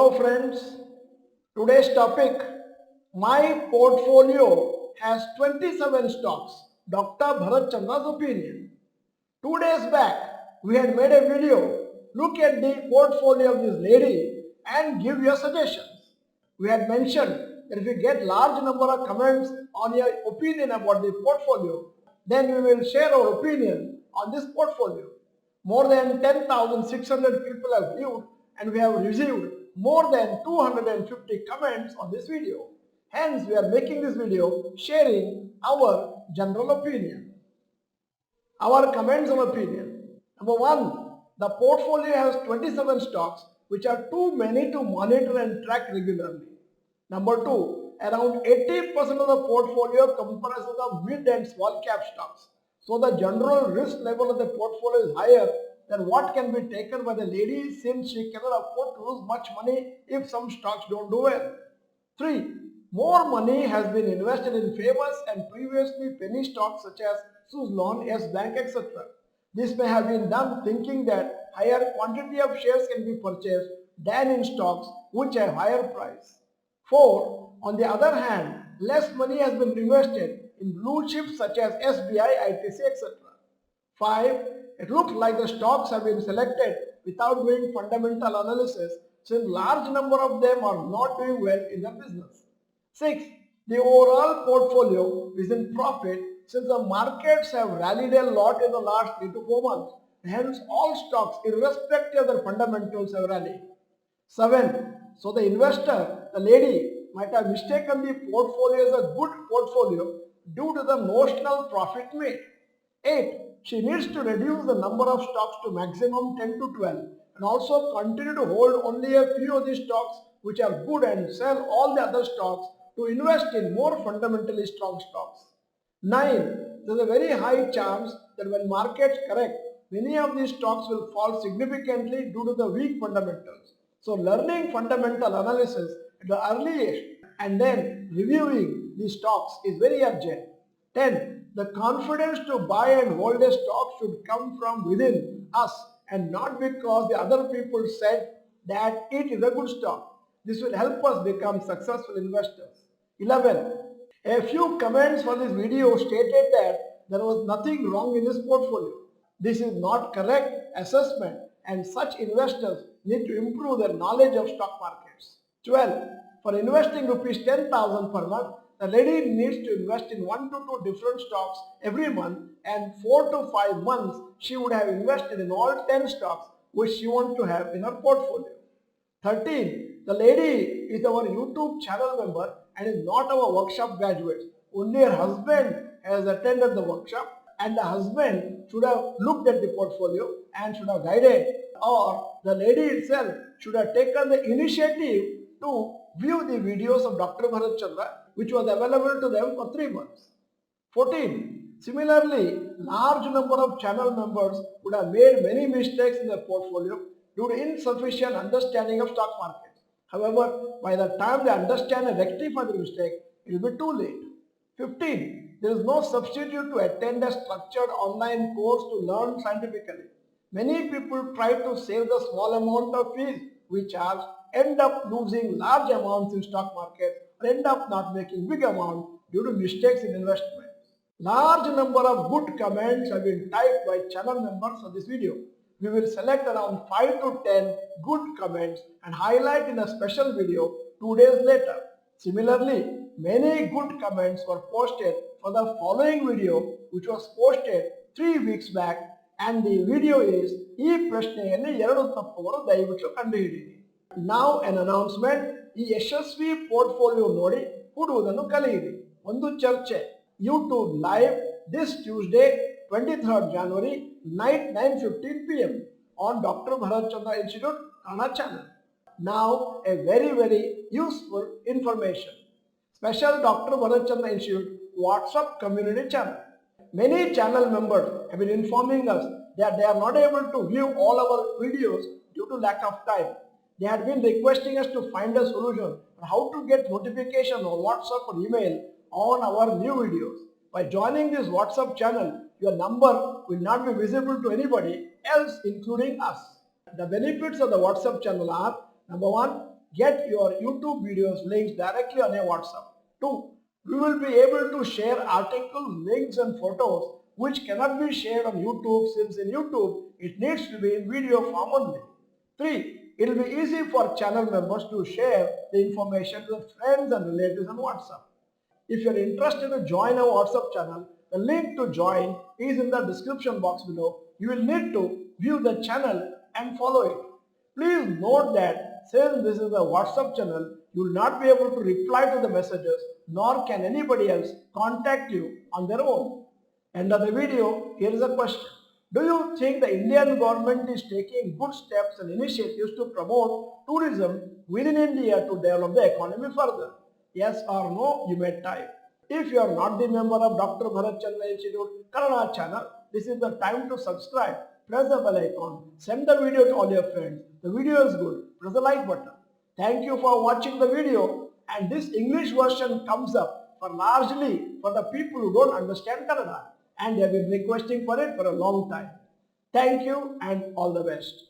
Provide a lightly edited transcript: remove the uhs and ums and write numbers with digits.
Hello friends, today's topic, my portfolio has 27 stocks, Dr. Bharath Chandra's opinion. 2 days back, we had made a video, look at the portfolio of this lady and give your suggestions. We had mentioned that if you get large number of comments on your opinion about the portfolio, then we will share our opinion on this portfolio. More than 10,600 people have viewed and we have received more than 250 comments on this video. Hence, we are making this video sharing our general opinion. Our comments and opinion. Number one, the portfolio has 27 stocks which are too many to monitor and track regularly. Number two, around 80% of the portfolio comprises of mid and small cap stocks. So the general risk level of the portfolio is higher than what can be taken by the lady since she cannot afford to lose much money if some stocks don't do well. 3. More money has been invested in famous and previously penny stocks such as Suzlon, Yes Bank, etc. This may have been done thinking that higher quantity of shares can be purchased than in stocks which have higher price. 4. On the other hand, less money has been invested in blue chips such as SBI, ITC, etc. 5. It looks like the stocks have been selected without doing fundamental analysis since large number of them are not doing well in their business. 6. The overall portfolio is in profit since the markets have rallied a lot in the last 3 to 4 months. Hence, all stocks, irrespective of their fundamentals, have rallied. 7. So the investor, the lady, might have mistaken the portfolio as a good portfolio due to the notional profit made. 8. She needs to reduce the number of stocks to maximum 10 to 12 and also continue to hold only a few of these stocks which are good and sell all the other stocks to invest in more fundamentally strong stocks. 9. There is a very high chance that when markets correct, many of these stocks will fall significantly due to the weak fundamentals. So learning fundamental analysis at the early age and then reviewing these stocks is very urgent. 10. The confidence to buy and hold a stock should come from within us and not because the other people said that it is a good stock. This will help us become successful investors. 11. A few comments for this video stated that there was nothing wrong in this portfolio. This is not correct assessment and such investors need to improve their knowledge of stock markets. 12. For investing rupees 10,000 per month, the lady needs to invest in 1 to 2 different stocks every month and 4 to 5 months she would have invested in all 10 stocks which she wants to have in her portfolio. 13. The lady is our YouTube channel member and is not our workshop graduate. Only her husband has attended the workshop and the husband should have looked at the portfolio and should have guided, or the lady itself should have taken the initiative to view the videos of Dr. Bharath Chandra which was available to them for 3 months. 14. Similarly, large number of channel members would have made many mistakes in their portfolio due to insufficient understanding of stock market. However, by the time they understand and rectify the mistake, it will be too late. 15. There is no substitute to attend a structured online course to learn scientifically. Many people try to save the small amount of fees we charge, end up losing large amounts in stock market, or end up not making big amount due to mistakes in investments. Large number of good comments have been typed by channel members for this video. We will select around 5 to 10 good comments and highlight in a special video 2 days later. Similarly, many good comments were posted for the following video which was posted 3 weeks back and the video is ಈ ಪ್ರಶ್ನೆಯಲ್ಲಿ 2 ತಪ್ಪುಗಳು ದಯವಿಟ್ಟು ಕಂಡುಹಿಡಿಯಿರಿ. Now an announcement. ಈ ಯಶಸ್ವಿ portfolio ನೋಡಿ ಹೂಡುವುದನ್ನು ಕಲಿಯಿರಿ. ಒಂದು ಚರ್ಚೆ. YouTube live this Tuesday 23rd January night 9:15 p.m. on Dr. Bharath Chandra Institute Kannada channel. Now a very useful information. Special Dr. Bharath Chandra Institute WhatsApp community channel. Many channel members have been informing us that they are not able to view all our videos due to lack of time. They had been requesting us to find a solution on how to get notification on WhatsApp or email on our new videos. By joining this WhatsApp channel, your number will not be visible to anybody else including us. The benefits of the WhatsApp channel are: number one, get your YouTube videos links directly on your WhatsApp. 2. We will be able to share articles, links and photos which cannot be shared on YouTube since in YouTube it needs to be in video form only. 3. It will be easy for channel members to share the information to friends and relatives on WhatsApp. If you are interested to join our WhatsApp channel, the link to join is in the description box below. You will need to view the channel and follow it. Please note that since this is a WhatsApp channel, you will not be able to reply to the messages, nor can anybody else contact you on their own. End of the video, here is a question. Do you think the Indian government is taking good steps and initiatives to promote tourism within India to develop the economy further? Yes or no, you may type. If you are not the member of Dr. Bharath Chandra Institute Kannada channel, this is the time to subscribe. Press the bell icon. Send the video to all your friends. The video is good. Press the like button. Thank you for watching the video, and this English version comes up for largely for the people who don't understand Kannada, and they have been requesting for it for a long time. Thank you and all the best.